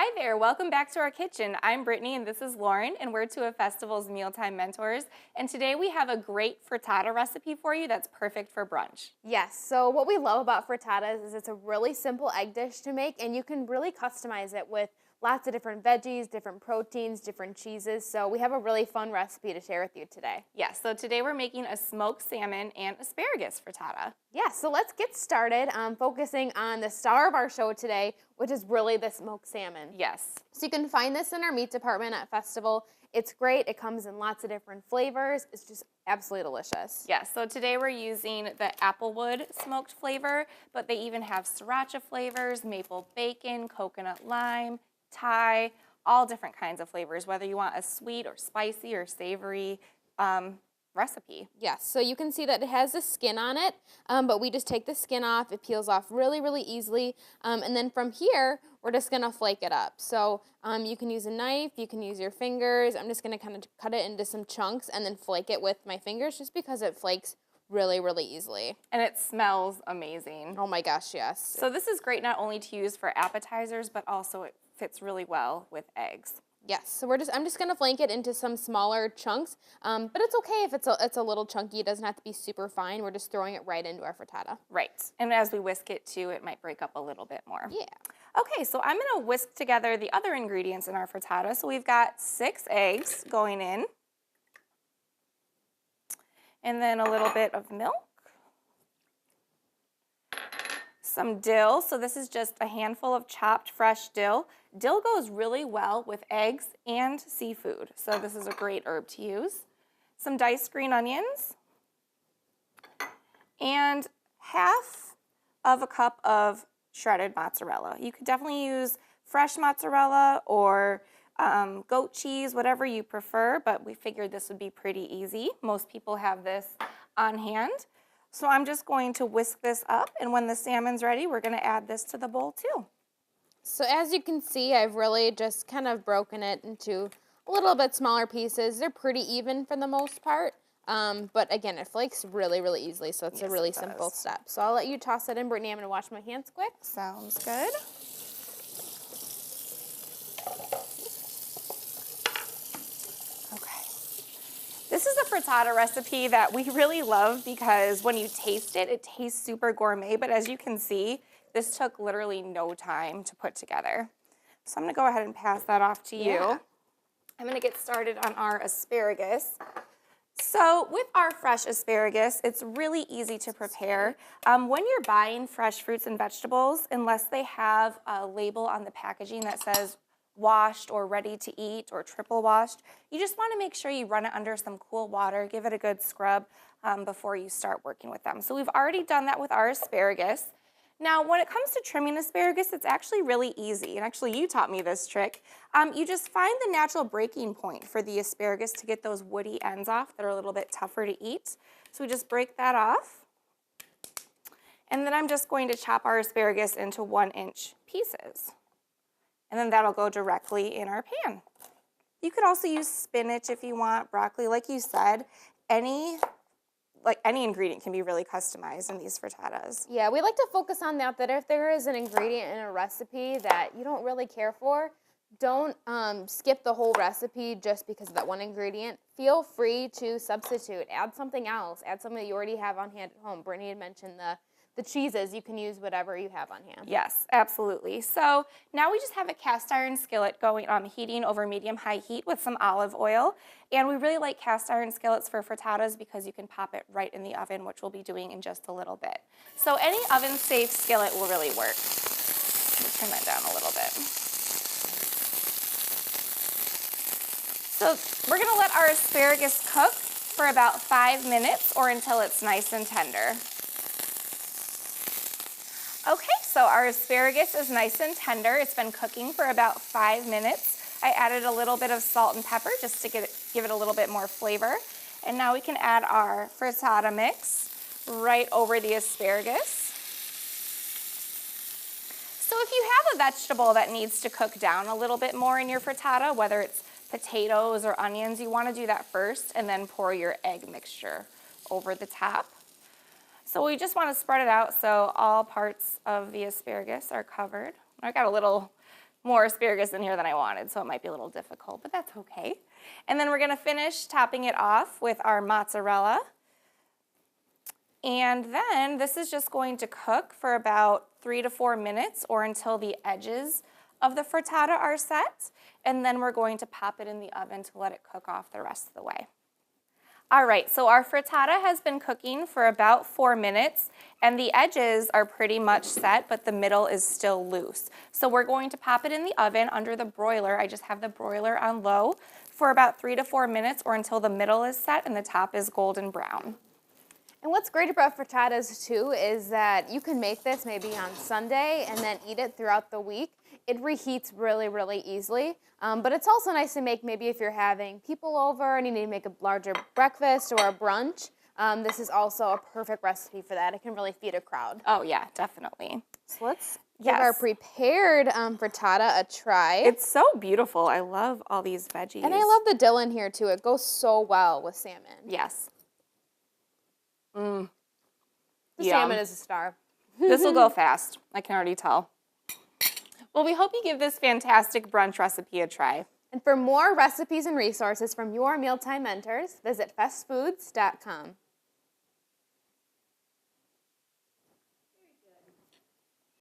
Hi there, welcome back to our kitchen. I'm Brittany and this is Lauren, and we're two of Festival's Mealtime Mentors. And today we have a great frittata recipe for you that's perfect for brunch. Yes, so what we love about frittatas is it's a really simple egg dish to make, and you can really customize it with lots of different veggies, different proteins, different cheeses. So we have a really fun recipe to share with you today. Yes, so today we're making a smoked salmon and asparagus frittata. Yeah, so let's get started focusing on the star of our show today, which is really the smoked salmon. Yes. So you can find this in our meat department at Festival. It's great. It comes in lots of different flavors. It's just absolutely delicious. Yes, so today we're using the applewood smoked flavor, but they even have sriracha flavors, maple bacon, coconut lime, Thai, all different kinds of flavors, whether you want a sweet or spicy or savory recipe. Yes, so you can see that it has the skin on it, but we just take the skin off. It peels off really, really easily. And then from here, we're just going to flake it up. So you can use a knife, you can use your fingers. I'm just going to kind of cut it into some chunks and then flake it with my fingers just because it flakes really, really easily. And it smells amazing. Oh my gosh, yes. So this is great not only to use for appetizers, but also it fits really well with eggs. Yes, so I'm just gonna flank it into some smaller chunks, but it's okay if it's a little chunky. It doesn't have to be super fine. We're just throwing it right into our frittata. Right, and as we whisk it too, it might break up a little bit more. Yeah. Okay, so I'm gonna whisk together the other ingredients in our frittata. So we've got 6 eggs going in, and then a little bit of milk, some dill. So this is just a handful of chopped fresh dill. Dill goes really well with eggs and seafood, so this is a great herb to use. Some diced green onions, and half of a cup of shredded mozzarella. You could definitely use fresh mozzarella or goat cheese, whatever you prefer, but we figured this would be pretty easy. Most people have this on hand. So I'm just going to whisk this up, and when the salmon's ready, we're going to add this to the bowl too. So as you can see, I've really just kind of broken it into a little bit smaller pieces. They're pretty even for the most part, but again, it flakes really, really easily, so it's a really simple step. So I'll let you toss it in, Brittany. I'm going to wash my hands quick. Sounds good. Okay. This is a frittata recipe that we really love because when you taste it, it tastes super gourmet, but as you can see, this took literally no time to put together. So I'm gonna go ahead and pass that off to you. Yeah. I'm gonna get started on our asparagus. So with our fresh asparagus, it's really easy to prepare. When you're buying fresh fruits and vegetables, unless they have a label on the packaging that says washed or ready to eat or triple washed, you just wanna make sure you run it under some cool water, give it a good scrub before you start working with them. So we've already done that with our asparagus. Now, when it comes to trimming asparagus, it's actually really easy. And actually, you taught me this trick. You just find the natural breaking point for the asparagus to get those woody ends off that are a little bit tougher to eat. So we just break that off. And then I'm just going to chop our asparagus into 1-inch pieces. And then that'll go directly in our pan. You could also use spinach if you want, broccoli. Like you said, any ingredient can be really customized in these frittatas. Yeah, we like to focus on that if there is an ingredient in a recipe that you don't really care for, don't skip the whole recipe just because of that one ingredient. Feel free to substitute, add something else, add something that you already have on hand at home. Brittany had mentioned the cheeses. You can use whatever you have on hand. Yes, absolutely. So now we just have a cast iron skillet going heating over medium-high heat with some olive oil. And we really like cast iron skillets for frittatas because you can pop it right in the oven, which we'll be doing in just a little bit. So any oven-safe skillet will really work. Let me turn that down a little bit. So we're going to let our asparagus cook for about 5 minutes or until it's nice and tender. Okay, so our asparagus is nice and tender. It's been cooking for about 5 minutes. I added a little bit of salt and pepper just to give it a little bit more flavor. And now we can add our frittata mix right over the asparagus. So if you have a vegetable that needs to cook down a little bit more in your frittata, whether it's potatoes or onions, you want to do that first and then pour your egg mixture over the top. So we just want to spread it out so all parts of the asparagus are covered. I got a little more asparagus in here than I wanted, so it might be a little difficult, but that's okay. And then we're gonna finish topping it off with our mozzarella. And then this is just going to cook for about 3 to 4 minutes or until the edges of the frittata are set. And then we're going to pop it in the oven to let it cook off the rest of the way. All right, so our frittata has been cooking for about 4 minutes and the edges are pretty much set, but the middle is still loose. So we're going to pop it in the oven under the broiler. I just have the broiler on low for about 3 to 4 minutes or until the middle is set and the top is golden brown. And what's great about frittatas too is that you can make this maybe on Sunday and then eat it throughout the week. It reheats really, really easily. But it's also nice to make maybe if you're having people over and you need to make a larger breakfast or a brunch. This is also a perfect recipe for that. It can really feed a crowd. Oh yeah, definitely. So let's give our prepared frittata a try. It's so beautiful. I love all these veggies. And I love the dill in here too. It goes so well with salmon. Yes. The salmon is a star. This will go fast. I can already tell. Well, we hope you give this fantastic brunch recipe a try. And for more recipes and resources from your mealtime mentors, visit festfoods.com.